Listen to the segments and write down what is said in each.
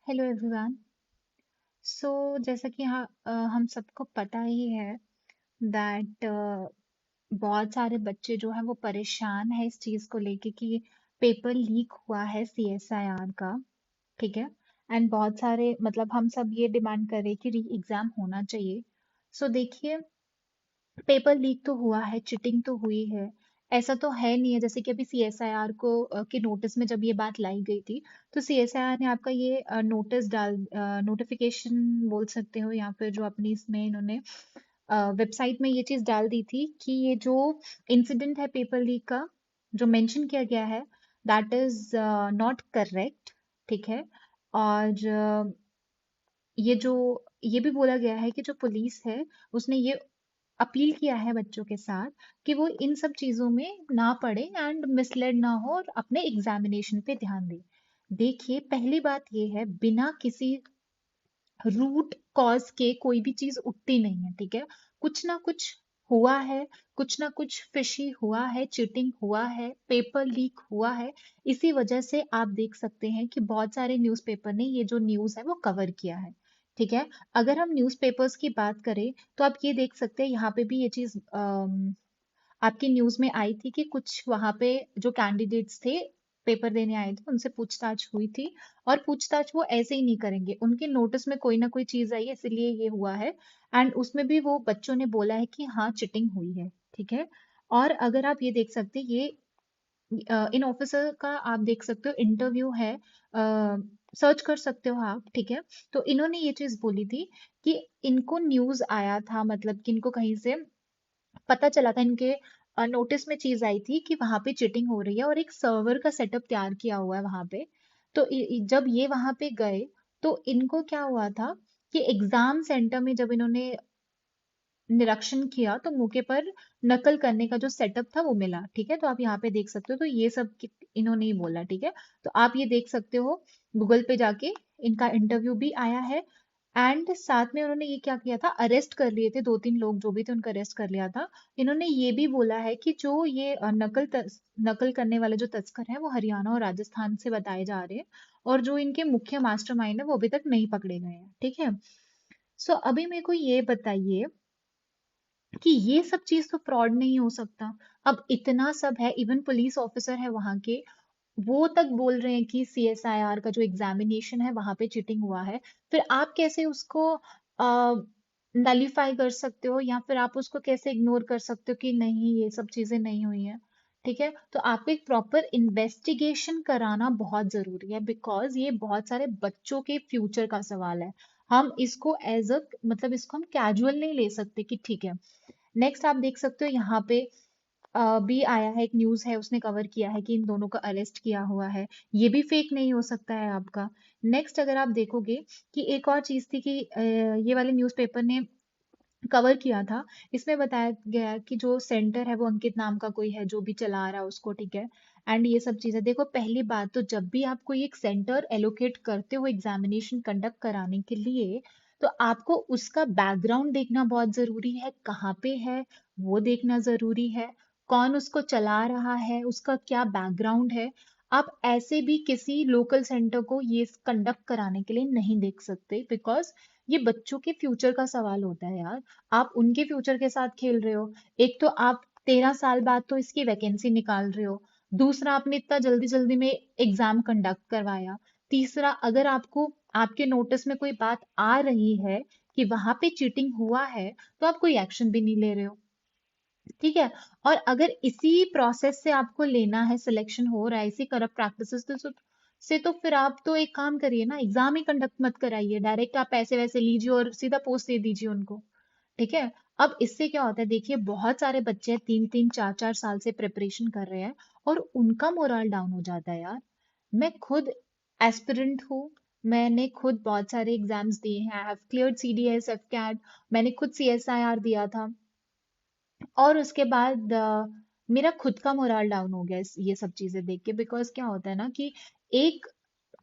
Hello everyone. सो जैसा कि हम सबको पता ही है दैट बहुत सारे बच्चे जो है वो परेशान है इस चीज को लेके कि पेपर लीक हुआ है सीएसआईआर का। ठीक है। एंड बहुत सारे मतलब हम सब ये डिमांड कर रहे हैं कि री एग्जाम होना चाहिए। सो देखिए, पेपर लीक तो हुआ है, चिटिंग तो हुई है। ऐसा तो है नहीं है, जैसे कि अभी सीएसआईआर को के नोटिस में जब ये बात लाई गई थी, तो सीएसआईआर ने आपका ये नोटिस डाल नोटिफिकेशन बोल सकते हो, या फिर जो अपनी इसमें इन्होंने वेबसाइट में ये चीज डाल दी थी कि ये जो इंसिडेंट है पेपर लीक का, जो मेंशन किया गया है, दैट इज नॉट करेक्ट। ठीक है। और ये जो ये भी बोला गया है कि जो पुलिस है उसने ये अपील किया है बच्चों के साथ कि वो इन सब चीजों में ना पड़े एंड मिसलेड ना हो और अपने एग्जामिनेशन पे ध्यान दें। देखिए, पहली बात ये है, बिना किसी रूट कॉज के कोई भी चीज उठती नहीं है। ठीक है। कुछ ना कुछ हुआ है, कुछ ना कुछ फिशी हुआ है, चीटिंग हुआ है, पेपर लीक हुआ है। इसी वजह से आप देख सकते हैं कि बहुत सारे न्यूज़पेपर ने ये जो न्यूज़ है वो कवर किया है। ठीक है। अगर हम न्यूज़पेपर्स की बात करें तो आप ये देख सकते हैं, यहाँ पे भी ये चीज आपकी न्यूज में आई थी कि कुछ वहां पे जो कैंडिडेट्स थे, पेपर देने आए थे, उनसे पूछताछ हुई थी। और पूछताछ वो ऐसे ही नहीं करेंगे, उनके नोटिस में कोई ना कोई चीज आई है, इसलिए ये हुआ है। एंड उसमें भी वो बच्चों ने बोला है कि हाँ, चिटिंग हुई है। ठीक है। और अगर आप ये देख सकते हैं, ये इन ऑफिसर का आप देख सकते हो इंटरव्यू है, सर्च कर सकते हो आप। ठीक है। तो इन्होंने ये चीज बोली थी कि इनको न्यूज आया था, मतलब कि इनको कहीं से पता चला था, इनके नोटिस में चीज आई थी कि वहां पे चीटिंग हो रही है और एक सर्वर का सेटअप तैयार किया हुआ है वहां पे। तो जब ये वहां पे गए तो इनको क्या हुआ था कि एग्जाम सेंटर में जब इन्होंने निरीक्षण किया तो मौके पर नकल करने का जो सेटअप था वो मिला। ठीक है। तो आप यहाँ पे देख सकते हो, तो ये सब इन्होंने ही बोला। ठीक है। तो आप ये देख सकते हो, गूगल पे जाके इनका इंटरव्यू भी आया है। एंड साथ में उन्होंने ये क्या किया था, अरेस्ट कर लिए थे दो तीन लोग जो भी थे, उनको अरेस्ट कर लिया था। इन्होंने ये भी बोला है कि जो ये नकल करने वाले जो तस्कर हैं वो हरियाणा और राजस्थान से बताए जा रहे हैं, और जो इनके मुख्य मास्टरमाइंड है वो अभी तक नहीं पकड़े गए हैं। ठीक है। सो अभी मेरे को ये बताइए कि ये सब चीज तो फ्रॉड नहीं हो सकता। अब इतना सब है, इवन पुलिस ऑफिसर है वहां के, वो तक बोल रहे हैं कि सीएसआईआर का जो एग्जामिनेशन है वहां पे चीटिंग हुआ है। फिर आप कैसे उसको नलीफाई कर सकते हो, या फिर आप उसको कैसे इग्नोर कर सकते हो कि नहीं, ये सब चीजें नहीं हुई हैं। ठीक है। तो आपको एक प्रॉपर इन्वेस्टिगेशन कराना बहुत जरूरी है, बिकॉज ये बहुत सारे बच्चों के फ्यूचर का सवाल है। हम इसको एज अ मतलब इसको हम कैजुअल नहीं ले सकते कि ठीक है। नेक्स्ट आप देख सकते हो, यहाँ पे भी आया है, एक न्यूज है, उसने कवर किया है कि इन दोनों को अरेस्ट किया हुआ है। ये भी फेक नहीं हो सकता है आपका। नेक्स्ट अगर आप देखोगे कि एक और चीज थी कि ये वाले न्यूज़पेपर ने कवर किया था, इसमें बताया गया है कि जो सेंटर है वो अंकित नाम का कोई है जो भी चला रहा है उसको। ठीक है। एंड ये सब चीजें देखो, पहली बात तो जब भी आप कोई एक सेंटर एलोकेट करते हो एग्जामिनेशन कंडक्ट कराने के लिए, तो आपको उसका बैकग्राउंड देखना बहुत जरूरी है, कहाँ पे है वो देखना जरूरी है, कौन उसको चला रहा है, उसका क्या बैकग्राउंड है। आप ऐसे भी किसी लोकल सेंटर को ये कंडक्ट कराने के लिए नहीं देख सकते, बिकॉज ये बच्चों के फ्यूचर का सवाल होता है यार। आप उनके फ्यूचर के साथ खेल रहे हो। एक तो आप 13 साल बाद तो इसकी वैकेंसी निकाल रहे हो, दूसरा आपने इतना जल्दी जल्दी में एग्जाम कंडक्ट करवाया, तीसरा अगर आपको आपके नोटिस में कोई बात आ रही है कि वहां पे चीटिंग हुआ है, तो आप कोई एक्शन भी नहीं ले रहे हो। ठीक है। और अगर इसी प्रोसेस से आपको लेना है, सिलेक्शन हो रहा है इसी करप्ट प्रैक्टिसेस से, तो फिर आप तो एक काम करिए ना, एग्जाम ही कंडक्ट मत कराइए, डायरेक्ट आप पैसे वैसे लीजिए और सीधा पोस्ट दे दीजिए उनको। ठीक है। अब इससे क्या होता है, देखिए बहुत सारे बच्चे 3 3 4 4 साल से प्रिपरेशन कर रहे हैं और उनका मोरल डाउन हो जाता है यार। मैं खुद एस्पिरेंट हूँ, मैंने खुद बहुत सारे एग्जाम्स दिए हैं, I have cleared CDS, AFCAT, मैंने खुद सीएसआईआर दिया था। और उसके बाद मेरा खुद का मोरल डाउन हो गया ये सब चीजें देख के, बिकॉज क्या होता है ना कि एक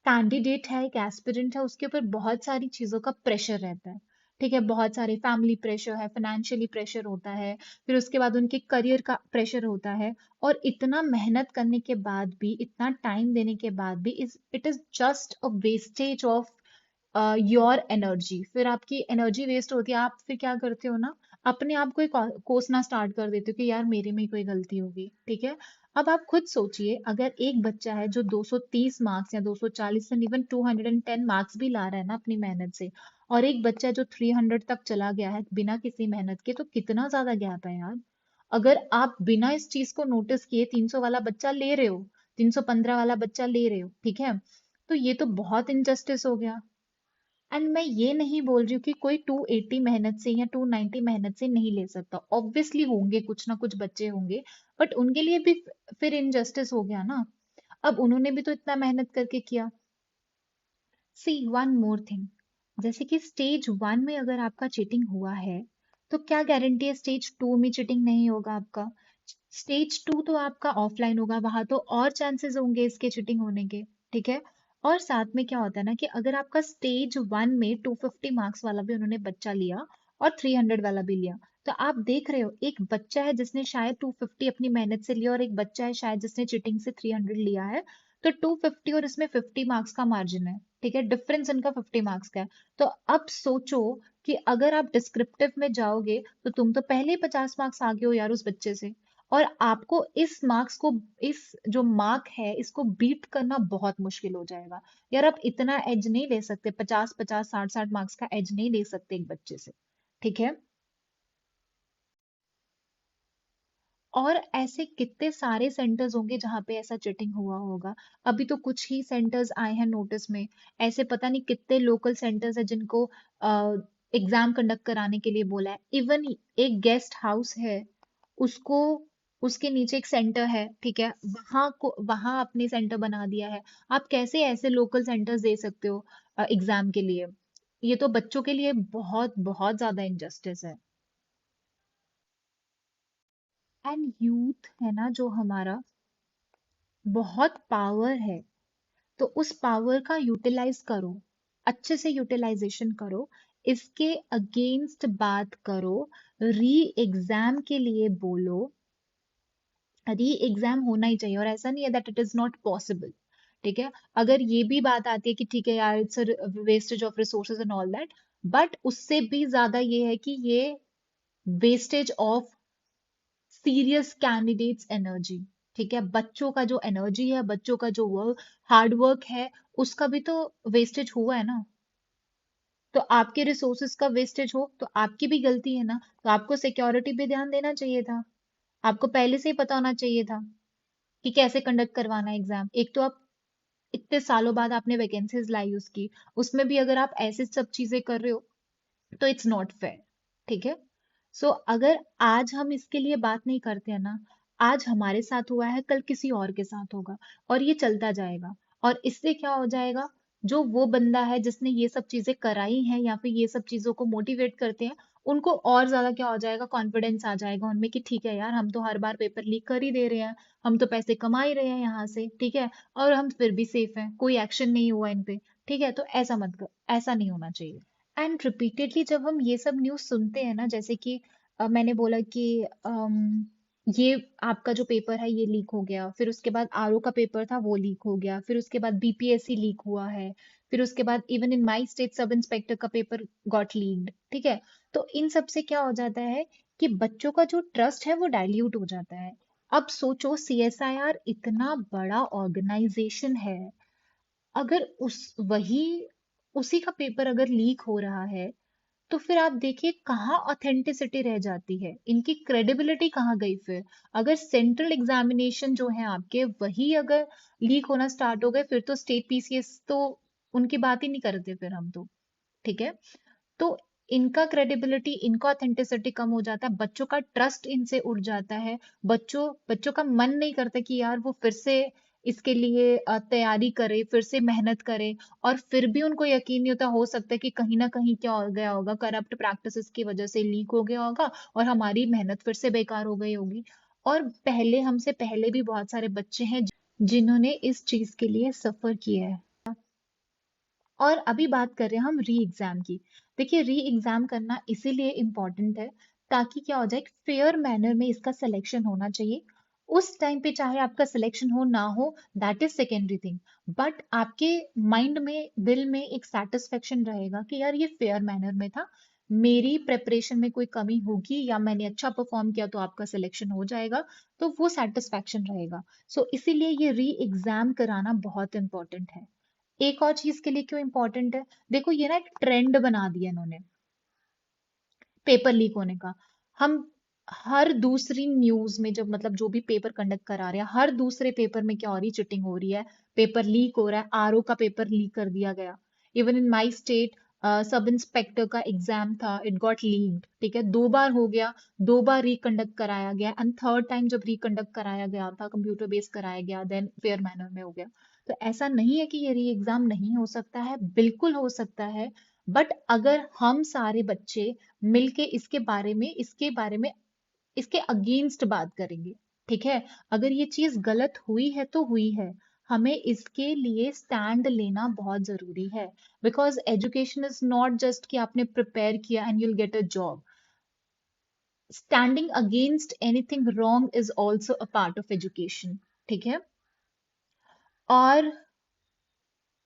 कैंडिडेट है, एक एस्पिरेंट है, उसके ऊपर बहुत सारी चीजों का प्रेशर रहता है। ठीक है। बहुत सारे फैमिली प्रेशर है, फाइनेंशियली प्रेशर होता है, फिर उसके बाद उनके करियर का प्रेशर होता है। और इतना मेहनत करने के बाद भी, इतना टाइम देने के बाद भी, it is just a wastage of your energy, फिर आपकी एनर्जी वेस्ट होती है, आप फिर क्या करते हो ना, अपने आप को ही कोसना स्टार्ट कर देते हो कि यार मेरे में ही कोई गलती होगी, ठीक है। अब आप खुद सोचिए, अगर एक बच्चा है जो 230 मार्क्स या 240 से इवन 210 मार्क्स भी ला रहा है ना अपनी मेहनत से, और एक बच्चा है जो 300 तक चला गया है बिना किसी मेहनत के, तो कितना ज्यादा गैप है यार। अगर आप बिना इस चीज को नोटिस किए 300 वाला बच्चा ले रहे हो, 315 वाला बच्चा ले रहे हो, ठीक है, तो ये तो बहुत इनजस्टिस हो गया। एंड मैं ये नहीं बोल रही हूँ कि कोई 280 मेहनत से या 290 मेहनत से नहीं ले सकता, ऑब्वियसली होंगे कुछ ना कुछ बच्चे होंगे, बट उनके लिए भी फिर इनजस्टिस हो गया ना। अब उन्होंने भी तो इतना मेहनत करके किया। सी वन मोर थिंग, जैसे कि स्टेज वन में अगर आपका चीटिंग हुआ है, तो क्या गारंटी है स्टेज टू में चीटिंग नहीं होगा आपका। स्टेज टू तो आपका ऑफलाइन होगा, वहां तो और चांसेस होंगे इसके चीटिंग होने के, ठीक है। और साथ में क्या होता है ना कि अगर आपका स्टेज वन में 250 मार्क्स वाला भी उन्होंने बच्चा लिया और 300 वाला भी लिया, तो आप देख रहे हो एक बच्चा है जिसने शायद 250 अपनी मेहनत से लिया और एक बच्चा है शायद जिसने चीटिंग से 300 लिया है। तो 250 और इसमें 50 मार्क्स का मार्जिन है, ठीक है, डिफरेंस इनका 50 मार्क्स का है। तो अब सोचो कि अगर आप डिस्क्रिप्टिव में जाओगे तो तुम तो पहले ही 50 मार्क्स आगे हो यार उस बच्चे से, और आपको इस मार्क्स को, इस जो मार्क है इसको बीट करना बहुत मुश्किल हो जाएगा। यार आप इतना एज नहीं ले सकते, 50 50 60 60 मार्क्स का एज नहीं ले सकते एक बच्चे से, ठीक है। और ऐसे कितने सारे सेंटर्स होंगे जहां पे ऐसा चीटिंग हुआ होगा। अभी तो कुछ ही सेंटर्स आए हैं नोटिस में, ऐसे पता नहीं कितने लोकल सेंटर्स है जिनको एग्जाम कंडक्ट कराने के लिए बोला है। इवन एक गेस्ट हाउस है, उसको, उसके नीचे एक सेंटर है, ठीक है, वहां अपने सेंटर बना दिया है। आप कैसे ऐसे लोकल सेंटर्स दे सकते हो एग्जाम के लिए। ये तो बच्चों के लिए बहुत बहुत ज्यादा इनजस्टिस है। एंड यूथ है ना जो हमारा, बहुत पावर है, तो उस पावर का यूटिलाइज करो, अच्छे से यूटिलाइजेशन करो, इसके अगेंस्ट बात करो, री एग्जाम के लिए बोलो। री एग्जाम होना ही चाहिए, और ऐसा नहीं है that it is not possible, ठीक है। अगर ये भी बात आती है कि ठीक है यार it's wastage of resources and all that, but उससे भी ज्यादा ये है कि ये wastage of serious candidates energy, ठीक है। बच्चों का जो एनर्जी है, बच्चों का जो वर्क, हार्ड वर्क है, उसका भी तो वेस्टेज हुआ है ना। तो आपके रिसोर्सेज का वेस्टेज हो तो आपकी भी गलती है ना, तो आपको सिक्योरिटी पे ध्यान देना चाहिए था। आपको पहले से ही पता होना चाहिए था कि कैसे कंडक्ट करवाना है एग्जाम। एक तो आप इतने सालों बाद आपने वैकेंसीज लाई उसकी, उसमें भी अगर आप ऐसे सब चीजें कर रहे हो तो इट्स नॉट फेयर, ठीक है। सो अगर आज हम इसके लिए बात नहीं करते हैं ना, आज हमारे साथ हुआ है कल किसी और के साथ होगा, और ये चलता जाएगा। और इससे क्या हो जाएगा, जो वो बंदा है जिसने ये सब चीजें कराई हैं या फिर ये सब चीजों को मोटिवेट करते हैं, उनको और ज्यादा क्या हो जाएगा, कॉन्फिडेंस आ जाएगा उनमें कि ठीक है यार हम तो हर बार पेपर लीक कर ही दे रहे हैं, हम तो पैसे कमा ही रहे हैं यहाँ से, ठीक है, और हम फिर भी सेफ हैं, कोई एक्शन नहीं हुआ इन पे, ठीक है। तो ऐसा मत कर, ऐसा नहीं होना चाहिए। एंड रिपीटेडली जब हम ये सब न्यूज़ सुनते हैं ना, जैसे कि मैंने बोला कि ये आपका जो पेपर है ये लीक हो गया, फिर उसके बाद आरओ का पेपर था वो लीक हो गया, फिर उसके बाद बीपीएससी लीक हुआ है, फिर उसके बाद even in my state sub inspector का पेपर गॉट लीक्ड, ठीक है। तो इन सब से क्या हो जाता है कि बच्चों का जो ट्रस्ट है वो डाइल्यूट हो जाता है। अब सोचो सीएसआईआर इतना बड़ा ऑर्गेनाइजेशन है, अगर वही उसी का पेपर अगर लीक हो रहा है, तो फिर आप देखिए कहाँ ऑथेंटिसिटी रह जाती है, इनकी क्रेडिबिलिटी कहाँ गई फिर। अगर सेंट्रल एग्जामिनेशन जो है आपके वही अगर लीक होना स्टार्ट हो गए, फिर तो स्टेट पीसीएस तो उनकी बात ही नहीं करते फिर हम तो, ठीक है। तो इनका क्रेडिबिलिटी, इनका ऑथेंटिसिटी कम हो जाता है, बच्चों का ट्रस्ट इनसे उड़ जाता है। बच्चों बच्चों का मन नहीं करता कि यार वो फिर से इसके लिए तैयारी करे, फिर से मेहनत करे, और फिर भी उनको यकीन नहीं होता, हो सकता है कि कहीं ना कहीं क्या हो गया होगा, करप्ट प्रैक्टिसेस की वजह से लीक हो गया होगा और हमारी मेहनत फिर से बेकार हो गई होगी। और पहले हमसे पहले भी बहुत सारे बच्चे हैं जिन्होंने इस चीज के लिए सफर किया है। और अभी बात कर रहे हैं हम री एग्जाम की। देखिए री एग्जाम करना इसीलिए इम्पोर्टेंट है ताकि क्या हो जाए, फेयर मैनर में इसका सिलेक्शन होना चाहिए। उस टाइम पे चाहे आपका सिलेक्शन हो ना हो, that is secondary thing, but आपके माइंड में, दिल में एक सेटिस्फेक्शन रहेगा कि यार ये फेयर मैनर में था, मेरी प्रेपरेशन में कोई कमी होगी या मैंने अच्छा परफॉर्म किया तो आपका सिलेक्शन हो जाएगा, तो वो सेटिस्फेक्शन रहेगा। सो इसीलिए ये री एग्जाम कराना बहुत इंपॉर्टेंट है। एक और चीज के लिए क्यों इंपॉर्टेंट है, देखो ये ना एक ट्रेंड बना दिया इन्होंने पेपर लीक होने का। हम हर दूसरी न्यूज में, जब मतलब जो भी पेपर कंडक्ट करा रहे हैं, हर दूसरे पेपर में क्या हो रही है, चिटिंग हो रही है, पेपर लीक हो रहा है। आरओ का पेपर लीक कर दिया गया। Even in my state sub inspector का एग्जाम था, इट गॉट लीक्ड, ठीक है, 2 बार हो गया, 2 बार रिकंडक्ट कराया गया, एंड थर्ड टाइम जब रिकंडक्ट कराया गया था, कंप्यूटर बेस्ड कराया गया, देन फेयर मैनर में हो गया। तो ऐसा नहीं है कि ये री एग्जाम नहीं हो सकता है, बिल्कुल हो सकता है। बट अगर हम सारे बच्चे मिलके इसके बारे में इसके अगेंस्ट बात करेंगे, ठीक है, अगर ये चीज गलत हुई है तो हुई है, हमें इसके लिए स्टैंड लेना बहुत जरूरी है। Because education is not just कि आपने प्रिपेयर किया and you'll get a job. Standing against anything wrong is also a part of education, ठीक है। और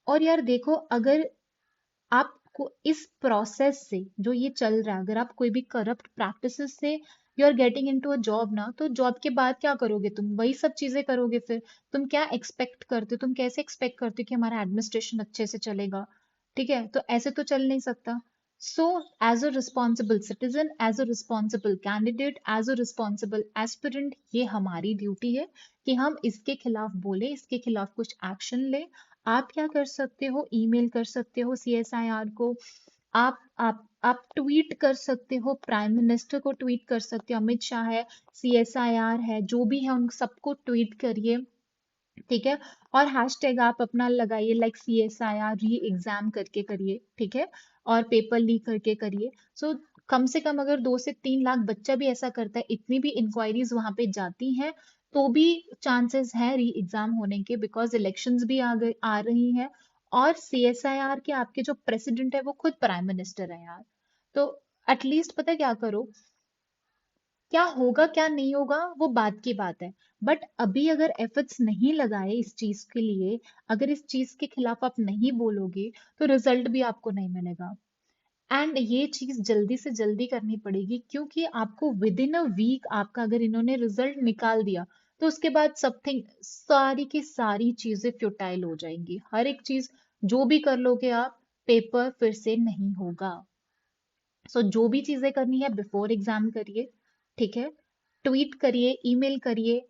और यार देखो, अगर आपको इस प्रोसेस से जो ये चल रहा है, अगर आप कोई भी करप्ट प्रैक्टिसेस से you are getting into a job ना, तो जॉब के बाद क्या करोगे, तुम वही सब चीजें करोगे फिर। तुम क्या एक्सपेक्ट करते हो, तुम कैसे एक्सपेक्ट करते हो कि हमारा एडमिनिस्ट्रेशन अच्छे से चलेगा, ठीक है, तो ऐसे तो चल नहीं सकता। So as a responsible citizen, as a responsible candidate, as a responsible aspirant, ये हमारी ड्यूटी है कि हम इसके खिलाफ बोले, इसके खिलाफ कुछ एक्शन ले। आप क्या कर सकते हो, ईमेल कर सकते हो सीएसआईआर को, आप ट्वीट कर सकते हो, प्राइम मिनिस्टर को ट्वीट कर सकते हो, अमित शाह है, सीएसआईआर है, जो भी है उन सबको ट्वीट करिए, ठीक है। और हैशटैग आप अपना लगाइए, लाइक CSIR री एग्जाम करके करिए, ठीक है, और पेपर लीक करके करिए। सो कम से कम अगर 2 से 3 लाख बच्चा भी ऐसा करता है, इतनी भी इंक्वायरीज वहां पे जाती हैं, तो भी चांसेस है री एग्जाम होने के, बिकॉज इलेक्शंस भी आ रही हैं। और CSIR के आपके जो प्रेसिडेंट है वो खुद प्राइम मिनिस्टर है यार। तो एटलीस्ट पता है क्या करो, क्या होगा क्या नहीं होगा वो बात की बात है, बट अभी अगर एफर्ट्स नहीं लगाए इस चीज के लिए, अगर इस चीज के खिलाफ आप नहीं बोलोगे, तो रिजल्ट भी आपको नहीं मिलेगा। एंड ये चीज जल्दी से जल्दी करनी पड़ेगी, क्योंकि आपको विद इन अ वीक आपका अगर इन्होंने रिजल्ट निकाल दिया, तो उसके बाद समथिंग सारी की सारी चीजें फ्यूटाइल हो जाएंगी, हर एक चीज जो भी कर लोगे आप, पेपर फिर से नहीं होगा। सो जो भी चीजें करनी है बिफोर एग्जाम करिए, ठीक है, ट्वीट करिए, ईमेल करिए,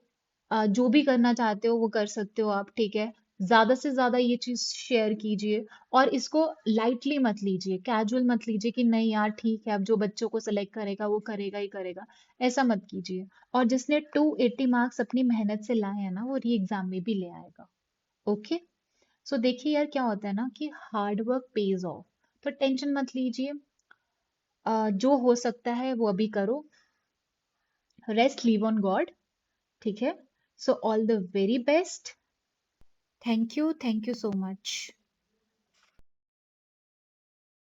जो भी करना चाहते हो वो कर सकते हो आप, ठीक है। ज्यादा से ज्यादा ये चीज शेयर कीजिए, और इसको लाइटली मत लीजिए, कैजुअल मत लीजिए कि नहीं यार ठीक है, अब जो बच्चों को सेलेक्ट करेगा वो करेगा ही करेगा, ऐसा मत कीजिए। और जिसने 280 मार्क्स अपनी मेहनत से लाए हैं ना, वो री एग्जाम में भी ले आएगा। ओके। सो देखिए यार, क्या होता है ना कि हार्ड वर्क पेज ऑफ, तो टेंशन मत लीजिए। जो हो सकता है वो अभी करो, रेस्ट लीव ऑन गॉड, ठीक है। So all the very best. Thank you so much.